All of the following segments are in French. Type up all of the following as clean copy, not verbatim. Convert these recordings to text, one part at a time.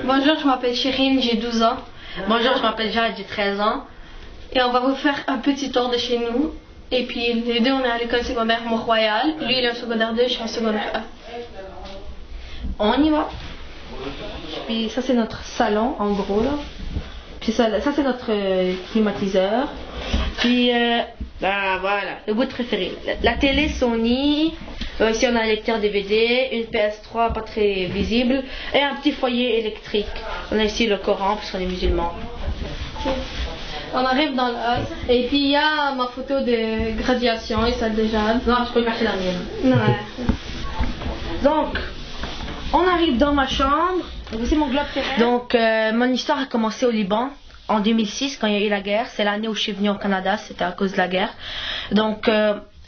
Bonjour, je m'appelle Chérine, j'ai 12 ans. Bonjour, je m'appelle Jade, j'ai 13 ans. Et on va vous faire un petit tour de chez nous. Et puis les deux, on est à l'école secondaire Mont-Royal. Lui, il est en secondaire 2, je suis en secondaire 1. On y va. Puis ça, c'est notre salon, en gros, là. Puis ça c'est notre climatiseur. Puis, ben voilà, le bout préféré. La télé Sony. Ici, on a un lecteur DVD, une PS3 pas très visible, et un petit foyer électrique. On a ici le Coran, parce qu'on est musulmans. On arrive dans le hall. Et puis il y a ma photo de graduation et celle de Jade. Non, je peux cacher la mienne. Ouais. Donc, on arrive dans ma chambre. Voici mon globe terrestre. Donc, mon histoire a commencé au Liban en 2006 quand il y a eu la guerre. C'est l'année où je suis venue au Canada, c'était à cause de la guerre. Donc,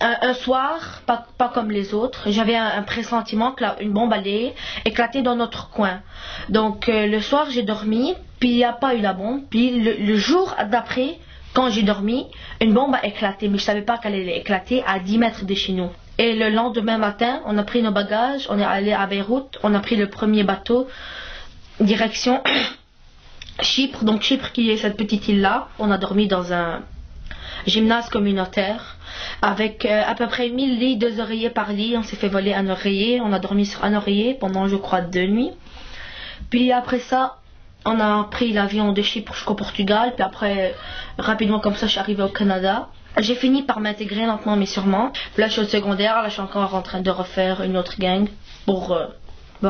un soir, pas comme les autres, j'avais un pressentiment qu'une bombe allait éclater dans notre coin. Donc, le soir, j'ai dormi, puis il n'y a pas eu la bombe. Puis le jour d'après, quand j'ai dormi, une bombe a éclaté, mais je ne savais pas qu'elle allait éclater à 10 mètres de chez nous. Et le lendemain matin, on a pris nos bagages, on est allé à Beyrouth, on a pris le premier bateau, direction Chypre. Donc Chypre qui est cette petite île-là. On a dormi dans un gymnase communautaire avec à peu près 1000 lits, 2 oreillers par lit. On s'est fait voler un oreiller, on a dormi sur un oreiller pendant je crois 2 nuits. Puis après ça, on a pris l'avion de Chypre jusqu'au Portugal. Puis après, rapidement comme ça, je suis arrivée au Canada. J'ai fini par m'intégrer lentement mais sûrement. Puis là je suis au secondaire, là je suis encore en train de refaire une autre gang pour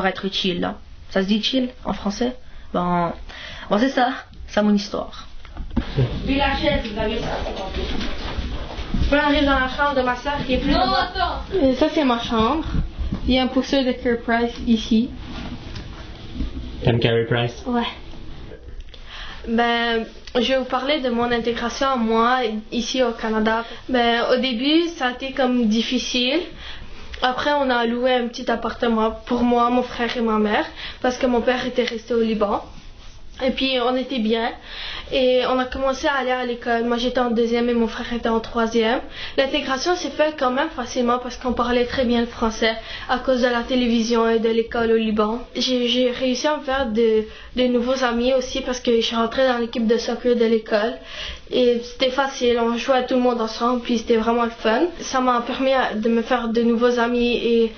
être chill là. Ça se dit chill en français? Bon c'est ça, c'est mon histoire. Puis la chaise, vous avez ça. Puis on arrive dans la chambre de ma soeur qui est plus... Non, attends. Et ça c'est ma chambre. Il y a un pousseur de Carey Price ici. T'aimes Carey Price? Ouais. Ben, je vais vous parler de mon intégration moi ici au Canada. Ben, au début, ça a été comme difficile. Après, on a loué un petit appartement pour moi, mon frère et ma mère, parce que mon père était resté au Liban. Et puis, on était bien. Et on a commencé à aller à l'école. Moi, j'étais en 2e et mon frère était en 3e. L'intégration s'est faite quand même facilement parce qu'on parlait très bien le français à cause de la télévision et de l'école au Liban. J'ai réussi à me faire de nouveaux amis aussi parce que je suis rentrée dans l'équipe de soccer de l'école. Et c'était facile, on jouait tout le monde ensemble, puis c'était vraiment le fun. Ça m'a permis de me faire de nouveaux amis et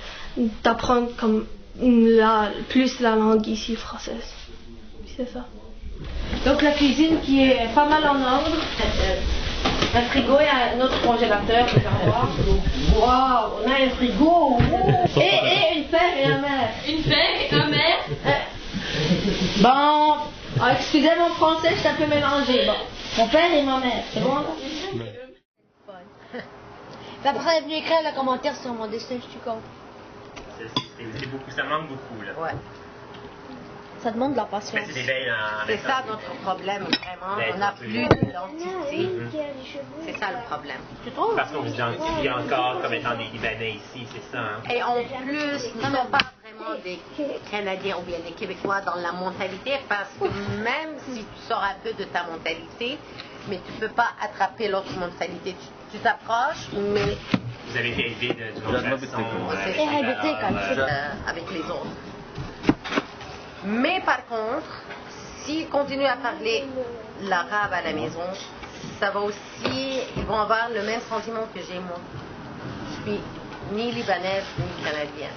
d'apprendre comme plus la langue ici française. C'est ça. Donc la cuisine qui est pas mal en ordre. Un frigo et un autre congélateur. Waouh, on a un frigo. Et une père et un mère. Une père et un mère. Bon, excusez mon français, je suis un peu mélangé. Bon, mon père et ma mère, c'est bon là? Après, elle est venue écrire le commentaire sur mon dessin, je suis con. C'est beaucoup, ça manque beaucoup là. Ouais. Ça demande de la patience. C'est ça notre problème, vraiment. On n'a plus d'identité. C'est ça le problème. Tu trouves? Parce qu'on vous identifie encore comme étant des Libanais ici, c'est ça. Hein? Et en plus, nous ne sommes pas vraiment des Canadiens ou bien des Québécois dans la mentalité, parce que même si tu sors un peu de ta mentalité, mais tu ne peux pas attraper l'autre mentalité. Tu t'approches, mais... Vous avez été élevés d'une autre façon avec les autres. Mais par contre, s'ils continuent à parler l'arabe à la maison, ça va aussi, ils vont avoir le même sentiment que j'ai moi. Je suis ni libanaise ni canadienne.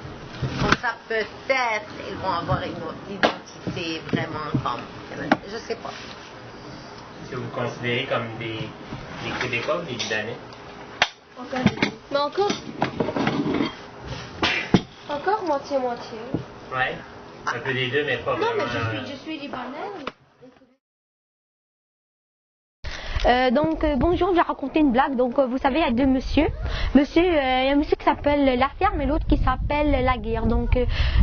Comme ça, peut-être, ils vont avoir une identité vraiment comme canadienne. Je sais pas. Est-ce que vous vous considérez comme des Québécois ou des Libanais? Mais encore moitié-moitié. Ouais. Un peu des deux, mais pas Non, vraiment. mais je suis libanaise. Donc bonjour, je vais raconter une blague. Donc vous savez, il y a deux monsieur. Il y a un monsieur qui s'appelle Laferme et l'autre qui s'appelle Laguerre. Donc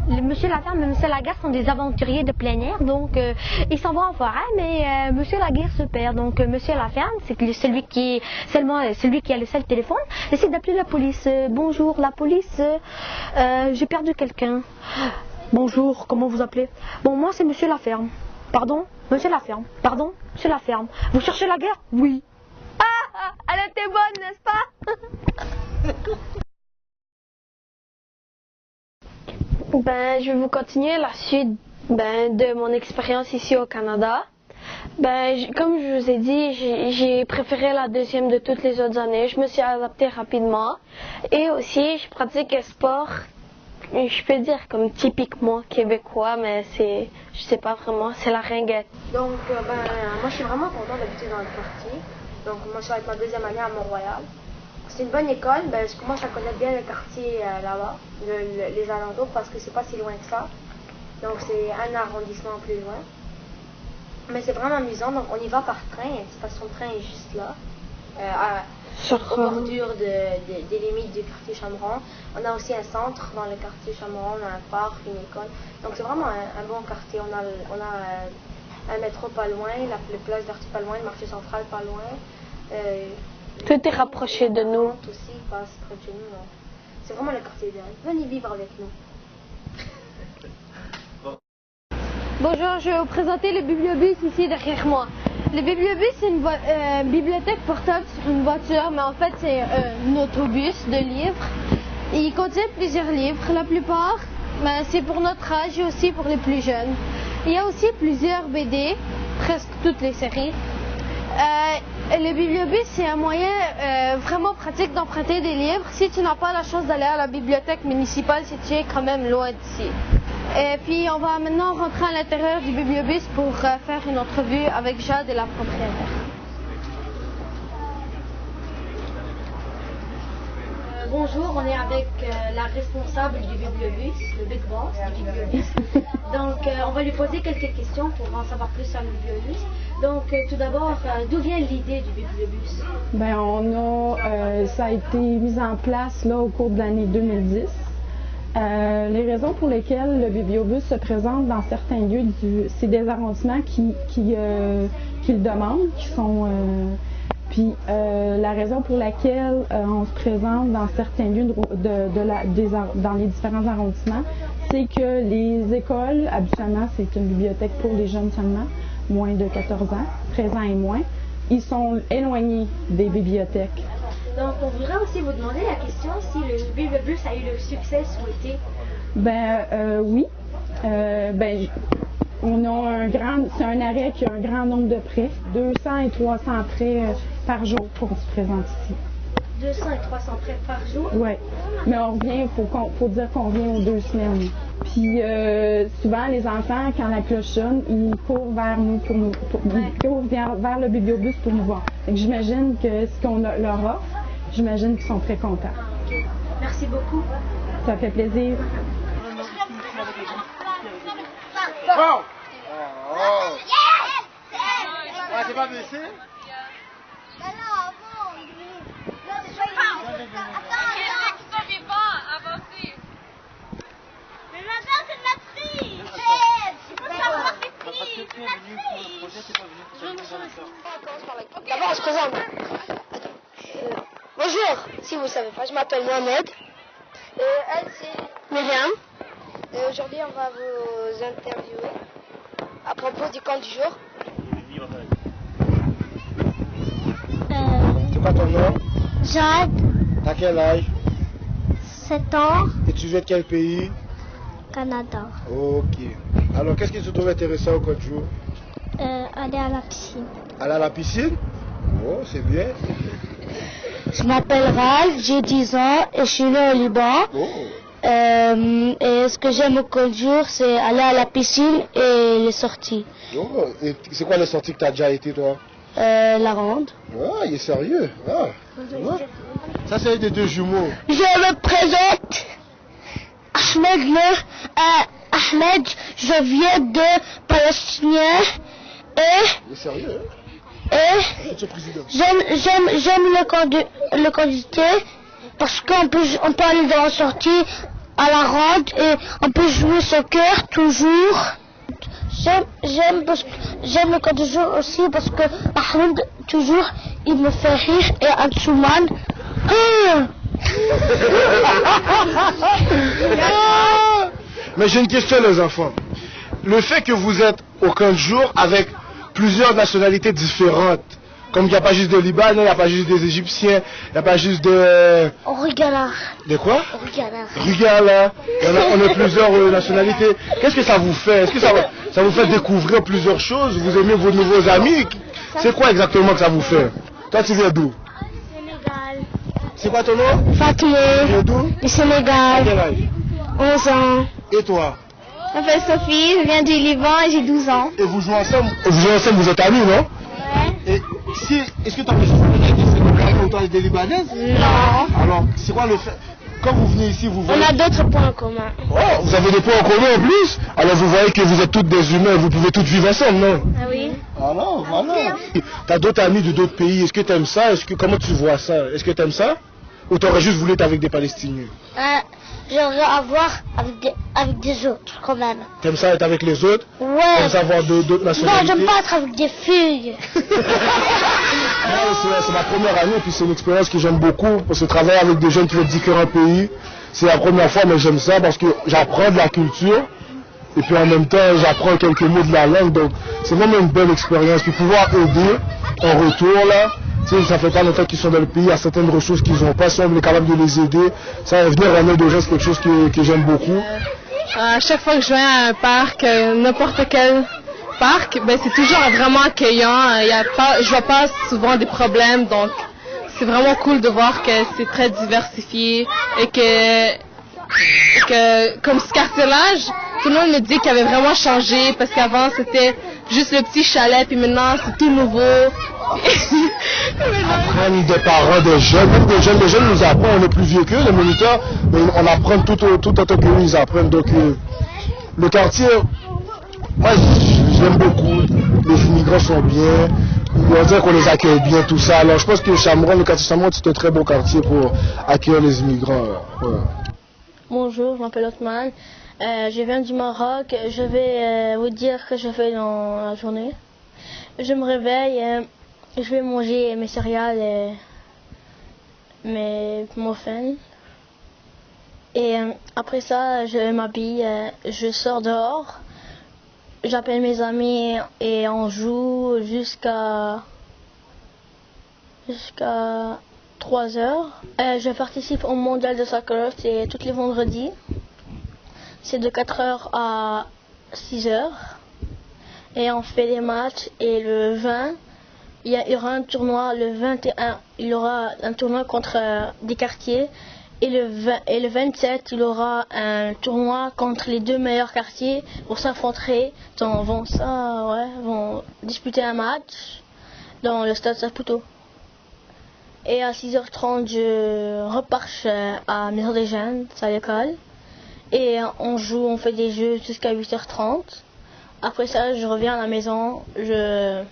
monsieur Laferme et monsieur Laguerre sont des aventuriers de plein air. Donc ils s'en vont en forêt, mais monsieur Laguerre se perd. Donc monsieur Laferme, c'est celui qui a le seul téléphone, essaie d'appeler la police. Bonjour, la police, j'ai perdu quelqu'un. Bonjour, comment vous appelez? Bon, moi c'est monsieur Laferme. Pardon? Monsieur Laferme. Pardon? Monsieur Laferme. Vous cherchez la guerre? Oui. Ah, elle était bonne, n'est-ce pas? Ben, je vais vous continuer la suite De mon expérience ici au Canada, comme je vous ai dit, j'ai préféré la deuxième de toutes les autres années. Je me suis adaptée rapidement et aussi je pratique un sport, je peux dire comme typiquement québécois, mais je sais pas vraiment, c'est la ringuette. Donc moi je suis vraiment contente d'habiter dans le quartier. Donc moi je vais être ma deuxième année à Mont-Royal. C'est une bonne école, je commence à connaître bien le quartier là-bas, les alentours, parce que c'est pas si loin que ça. Donc c'est un arrondissement plus loin. Mais c'est vraiment amusant, donc on y va par train, la station de train est juste là, aux bordures des limites du quartier Chameron. On a aussi un centre dans le quartier Chameron, on a un parc, une école. Donc c'est vraiment un bon quartier, on a un métro pas loin, le place d'Arty pas loin, le marché central pas loin. Tout est rapproché de nous. Aussi passe près de chez nous. C'est vraiment le quartier idéal. Venez vivre avec nous. Bonjour, je vais vous présenter le bibliobus ici derrière moi. Le bibliobus, c'est une bibliothèque portable sur une voiture, mais en fait c'est un autobus de livres. Il contient plusieurs livres, la plupart, c'est pour notre âge et aussi pour les plus jeunes. Il y a aussi plusieurs BD, presque toutes les séries. Le bibliobus, c'est un moyen vraiment pratique d'emprunter des livres si tu n'as pas la chance d'aller à la bibliothèque municipale, si tu es quand même loin d'ici. Et puis on va maintenant rentrer à l'intérieur du bibliobus pour faire une entrevue avec Jade et la propriétaire. Bonjour, on est avec la responsable du bibliobus, le big boss du bibliobus. Donc on va lui poser quelques questions pour en savoir plus sur le bibliobus. Donc tout d'abord, d'où vient l'idée du bibliobus? Ça a été mis en place là, au cours de l'année 2010. Les raisons pour lesquelles le bibliobus se présente dans certains lieux, c'est des arrondissements qui le demandent, qui sont... Puis la raison pour laquelle on se présente dans certains lieux dans les différents arrondissements, c'est que les écoles, habituellement, c'est une bibliothèque pour les jeunes seulement, moins de 14 ans, 13 ans et moins. Ils sont éloignés des bibliothèques. Donc on voudrait aussi vous demander la question si le bibliobus a eu le succès souhaité. Oui. On a c'est un arrêt qui a un grand nombre de prêts, 200 et 300 prêts par jour pour se présenter ici. 200 et 300 prêts par jour? Oui, mais on revient, faut dire qu'on revient aux 2 semaines. Puis souvent les enfants, quand la cloche sonne, ils courent vers nous ils courent vers le bibliobus pour nous voir. J'imagine que ce qu'on leur offre, j'imagine qu'ils sont très contents. Okay. Merci beaucoup. Ça fait plaisir. Bon! Ah, t'es pas blessé? D'abord, on se présente. Bonjour, si vous ne savez pas, je m'appelle Mohamed. Elle, c'est Myriam. Et aujourd'hui, on va vous interviewer à propos du camp du jour. C'est quoi ton nom? Jade, T'as quel âge? 7 ans, Et tu viens de quel pays? Canada. Ok. Alors, qu'est-ce que tu trouves intéressant au camp du jour? Aller à la piscine. Aller à la piscine? Oh, c'est bien. Je m'appelle Ralph, j'ai 10 ans et je suis né au Liban. Oh. Et ce que j'aime au camp du jour, c'est aller à la piscine et les sorties. Oh. Et c'est quoi les sorties que tu as déjà été, toi? La ronde. Ah, il est sérieux. Ah. Ouais. Ça, c'est des 2 jumeaux. Je me présente Ahmed, je viens de Palestinien Il est sérieux, hein? et C'est le président. j'aime le camp du thé parce qu'on peut aller dans la sortie à la ronde et on peut jouer soccer toujours. J'aime le camp du jour aussi parce que Ahmed toujours il me fait rire et Ansouman. Mais j'ai une question, les enfants. Le fait que vous êtes au camp de jour avec plusieurs nationalités différentes, Comme il n'y a pas juste des Libanais, il n'y a pas juste des Égyptiens, il n'y a pas juste de... Rugala. De quoi? Rugala. Rugala. On a plusieurs nationalités. Qu'est-ce que ça vous fait? Est-ce que ça vous fait découvrir plusieurs choses? Vous aimez vos nouveaux amis? C'est quoi exactement que ça vous fait? Toi, tu viens d'où? Sénégal. C'est quoi ton nom? Fatimé. Tu viens d'où? Du Sénégal. Quel âge? 11 ans. Et toi? Je m'appelle Sophie, je viens du Liban et j'ai 12 ans. Et vous jouez ensemble? Vous êtes amis, non? Ouais. Est-ce que tu as reçu des Sénégalais ou toi des Libanaises? Non. Alors, c'est quoi le fait? Quand vous venez ici, vous voyez... On a d'autres points en commun. Oh, vous avez des points en commun en plus? Alors vous voyez que vous êtes toutes des humains, vous pouvez toutes vivre ensemble, non? Ah oui. Alors, voilà. T'as d'autres amis de d'autres pays, est-ce que t'aimes ça? Comment tu vois ça? Est-ce que t'aimes ça? Ou t'aurais juste voulu être avec des Palestiniens? J'aimerais avoir avec des autres quand même. T'aimes ça être avec les autres? Ouais. T'aimes ça avoir d'autres nationalités? Non, j'aime pas être avec des filles. C'est ma première année, puis c'est une expérience que j'aime beaucoup, parce que travailler avec des jeunes qui viennent de différents pays, c'est la première fois, mais j'aime ça parce que j'apprends de la culture, et puis en même temps, j'apprends quelques mots de la langue, donc c'est vraiment une belle expérience. Puis pouvoir aider en retour, là, tu sais, ça fait pas longtemps qu'ils sont dans le pays, il y a certaines ressources qu'ils n'ont pas, si on est capable de les aider, ça va venir en aide aux gens, c'est quelque chose que j'aime beaucoup. À chaque fois que je viens à un parc, n'importe quel parc, ben c'est toujours vraiment accueillant. Je vois pas souvent des problèmes, donc c'est vraiment cool de voir que c'est très diversifié et que comme ce quartier-là, tout le monde me dit qu'il avait vraiment changé parce qu'avant c'était juste le petit chalet puis maintenant c'est tout nouveau. Apprendre des parents, des jeunes, même des jeunes nous apprennent, on est plus vieux qu'eux, les moniteurs, mais on apprend tout autant qu'eux, ils apprennent. Donc le quartier, moi j'aime beaucoup, les immigrants sont bien, on dirait qu'on les accueille bien, tout ça. Alors je pense que Chamron, le quartier Chamron, c'est un très beau quartier pour accueillir les immigrants. Ouais. Bonjour, je m'appelle Othman, je viens du Maroc, je vais vous dire ce que je fais dans la journée. Je me réveille, je vais manger mes céréales et mes muffins. Et après ça, je m'habille, je sors dehors, j'appelle mes amis et on joue jusqu'à 3 heures. Je participe au mondial de soccer, c'est tous les vendredis. C'est de 4 heures à 6 heures. Et on fait des matchs et le 20, il y aura un tournoi. Le 21, il y aura un tournoi contre des quartiers. Et le 27, il y aura un tournoi contre les 2 meilleurs quartiers pour s'affronter. Vont disputer un match dans le stade Saputo. Et à 6h30, je repars à Maison des Jeunes, c'est à l'école. Et on fait des jeux jusqu'à 8h30. Après ça, je reviens à la maison, je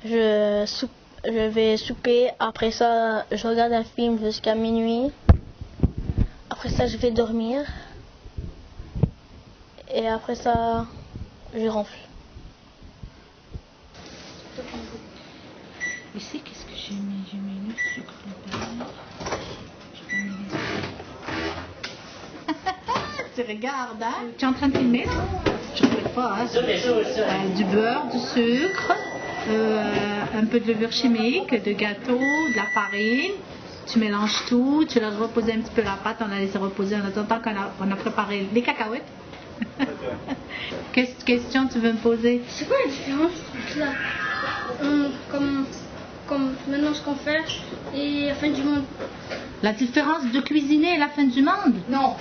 vais souper. Après ça, je regarde un film jusqu'à minuit. Après ça, je vais dormir. Et après ça, je ronfle. Ici, qu'est-ce que j'ai mis? J'ai mis le sucre, tu regardes, hein? Tu es en train de filmer? Je ne regarde pas, hein? Du beurre, du sucre, un peu de levure chimique, de gâteau, de la farine. Tu mélanges tout, tu laisses reposer un petit peu la pâte, on a laissé reposer en attendant qu'on a préparé les cacahuètes. Quelle question tu veux me poser? C'est quoi la différence entre là, comme maintenant ce qu'on fait et la fin du monde? La différence de cuisiner et la fin du monde? Non.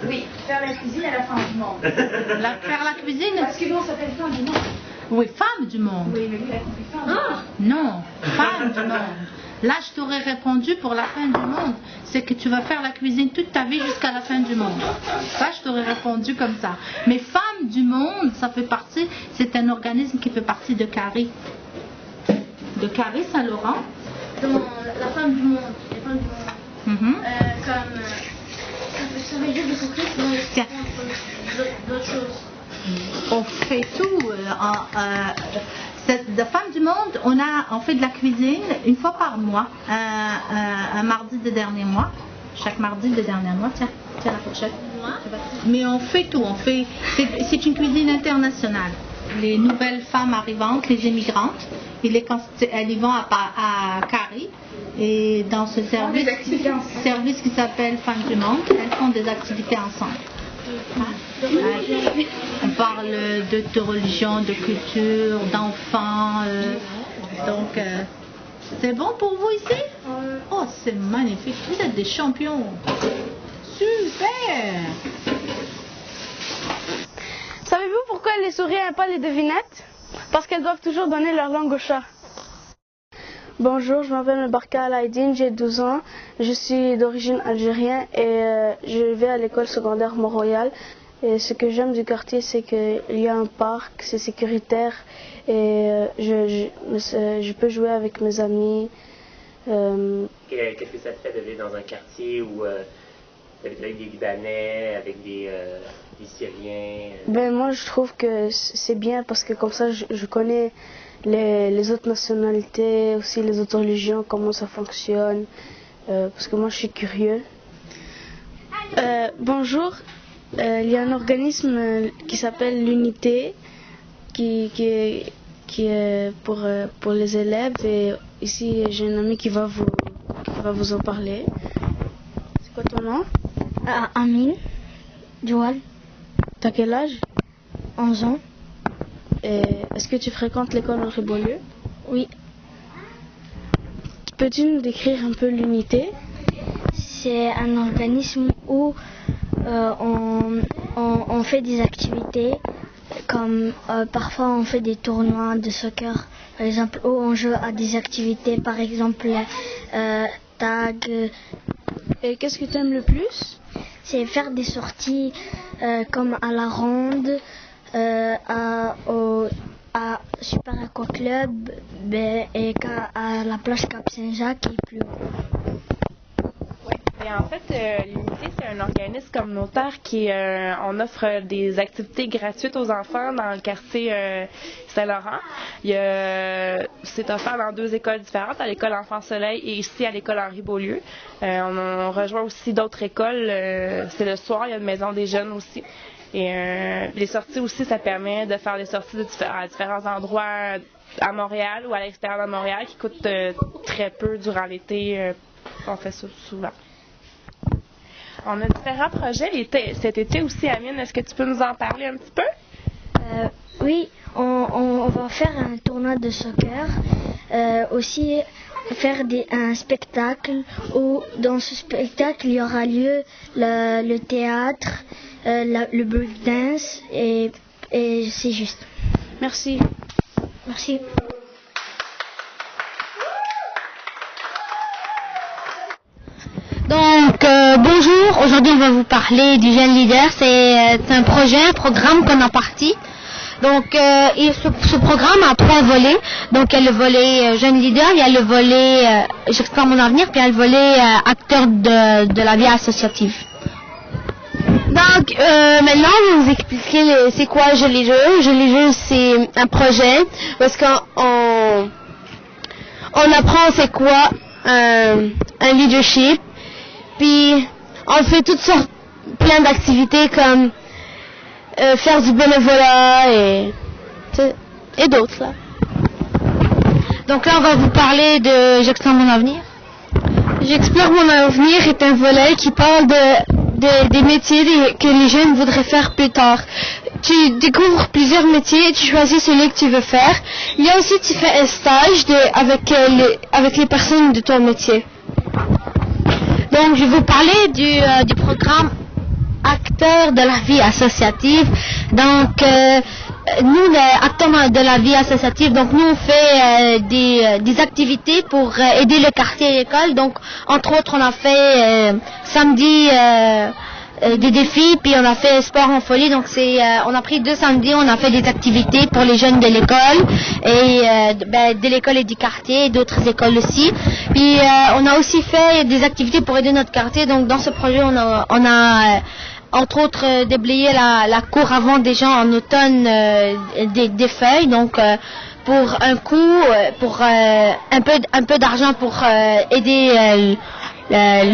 Oui, faire la cuisine à la fin du monde. Faire la cuisine? Parce que nous on s'appelle fin du monde. Oui, femme du monde. Oui, mais lui il a compris fin du monde. Non, femme du monde. Là, je t'aurais répondu pour la fin du monde. C'est que tu vas faire la cuisine toute ta vie jusqu'à la fin du monde. Ça, je t'aurais répondu comme ça. Mais femme du monde, ça fait partie, c'est un organisme qui fait partie de Carrie. De Carrie Saint-Laurent. La femme du monde. Les femmes du monde. Ça veut dire de Christ, mais d'autres choses. On fait tout. De femme du monde, on fait de la cuisine une fois par mois, un mardi de dernier mois. Chaque mardi de dernier mois, tiens la fourchette. Mais on fait tout, c'est une cuisine internationale. les nouvelles femmes arrivantes, les immigrantes. Elles y vont à Carrie. Et dans ce service qui s'appelle Femmes du Monde, elles font des activités ensemble. On parle de religion, de culture, d'enfants. Donc, c'est bon pour vous ici? Oh, c'est magnifique. Vous êtes des champions. Super! Savez-vous pourquoi les souris n'aiment pas les devinettes? Parce qu'elles doivent toujours donner leur langue au chat. Bonjour, je m'appelle Barka Alaïdine, j'ai 12 ans, je suis d'origine algérienne et je vais à l'école secondaire Mont-Royal. Et ce que j'aime du quartier, c'est qu'il y a un parc, c'est sécuritaire et je peux jouer avec mes amis. Qu'est-ce que ça te fait de vivre dans un quartier où avec des Libanais, avec des Syriens? Ben moi je trouve que c'est bien parce que comme ça je connais les autres nationalités, aussi les autres religions, comment ça fonctionne, parce que moi je suis curieux. Bonjour, il y a un organisme qui s'appelle l'Unité qui est pour les élèves et ici j'ai un ami qui va vous en parler. C'est quoi ton nom? Amine, Joal. T'as quel âge? 11 ans. Et est-ce que tu fréquentes l'école Henri Beaulieu? Oui. Peux-tu nous décrire un peu l'Unité? C'est un organisme où on fait des activités, comme parfois on fait des tournois de soccer, par exemple, où on joue à des activités, par exemple tag. Et qu'est-ce que tu aimes le plus? C'est faire des sorties comme à la ronde, à Super Aqua Club et à la plage Cap Saint-Jacques qui est plus haut. Et en fait, l'Unité, c'est un organisme communautaire qui on offre des activités gratuites aux enfants dans le quartier Saint-Laurent. C'est offert dans 2 écoles différentes, à l'école Enfant Soleil et ici à l'école Henri Beaulieu. On rejoint aussi d'autres écoles. C'est le soir, il y a une maison des jeunes aussi. Et les sorties aussi, ça permet de faire des sorties à différents endroits à Montréal ou à l'extérieur de Montréal qui coûtent très peu durant l'été. On fait ça souvent. On a différents projets cet été aussi, Amine. Est-ce que tu peux nous en parler un petit peu? Oui, on va faire un tournoi de soccer. Aussi faire un spectacle où dans ce spectacle il y aura lieu le théâtre, le breakdance et c'est juste. Merci. Merci. Donc bonjour, aujourd'hui on va vous parler du Jeune Leader. C'est un programme qu'on a parti. Donc ce programme a 3 volets. Donc il y a le volet Jeune Leader, il y a le volet J'explore mon avenir, puis il y a le volet acteur de la vie associative. Donc maintenant je vais vous expliquer c'est quoi Jeune Leader. Jeune Leader c'est un projet parce qu'on apprend c'est quoi un leadership. Puis on fait toutes sortes, plein d'activités comme faire du bénévolat et d'autres là. Donc là on va vous parler de J'explore mon avenir. J'explore mon avenir est un volet qui parle des métiers que les jeunes voudraient faire plus tard. Tu découvres plusieurs métiers et tu choisis celui que tu veux faire. Il y a aussi tu fais un stage avec les personnes de ton métier. Donc, je vais vous parler du programme Acteurs de la vie associative. Donc, nous, les acteurs de la vie associative, donc nous, on fait des activités pour aider le quartier et l'école. Donc, entre autres, on a fait samedi des défis, puis on a fait sport en folie. Donc, on a pris 2 samedis, on a fait des activités pour les jeunes de l'école et de l'école et du quartier, et d'autres écoles aussi. Puis, on a aussi fait des activités pour aider notre quartier. Donc, dans ce projet, on a entre autres déblayé la cour avant des gens en automne des feuilles. Donc, pour un coût, pour un peu d'argent pour aider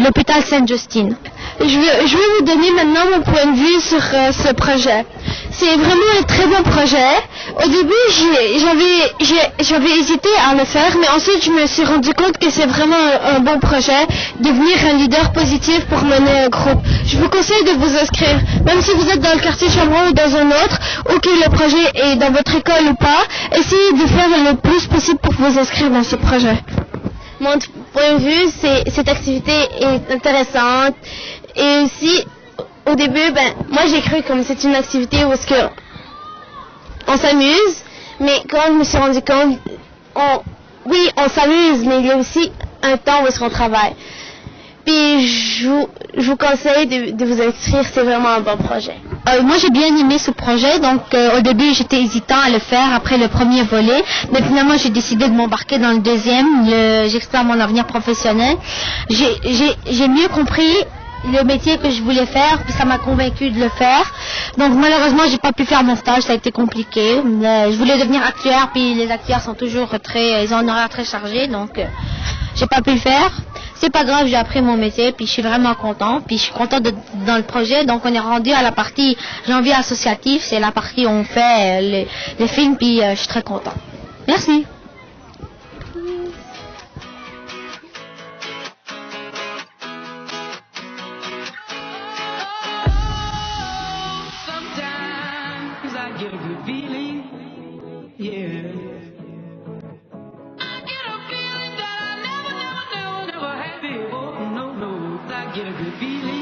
l'hôpital Sainte-Justine. Je vais vous donner maintenant mon point de vue sur ce projet. C'est vraiment un très bon projet Au début, j'avais hésité à le faire, mais ensuite je me suis rendu compte que c'est vraiment un bon projet, devenir un leader positif pour mener un groupe. Je vous conseille de vous inscrire, même si vous êtes dans le quartier Chameron ou dans un autre, ou que le projet est dans votre école ou pas, essayez de faire le plus possible pour vous inscrire dans ce projet. Mon point de vue, cette activité est intéressante, et aussi, au début, moi j'ai cru comme c'est une activité où est-ce que on s'amuse, mais quand je me suis rendu compte, on s'amuse, mais il y a aussi un temps où est-ce qu'on travaille. Puis je vous conseille de vous inscrire, c'est vraiment un bon projet. Moi j'ai bien aimé ce projet, donc au début j'étais hésitant à le faire après le premier volet, mais finalement j'ai décidé de m'embarquer dans le deuxième, j'explore mon avenir professionnel. J'ai mieux compris le métier que je voulais faire, puis ça m'a convaincu de le faire. Donc malheureusement j'ai pas pu faire mon stage, ça a été compliqué. Je voulais devenir actuaire, puis les actuaires sont toujours ils ont un horaire très chargé, donc j'ai pas pu le faire. C'est pas grave, j'ai appris mon métier, puis je suis vraiment content, puis je suis contente dans le projet. Donc on est rendu à la partie janvier associatif, c'est la partie où on fait les films, puis je suis très content. Merci. Get a good feeling.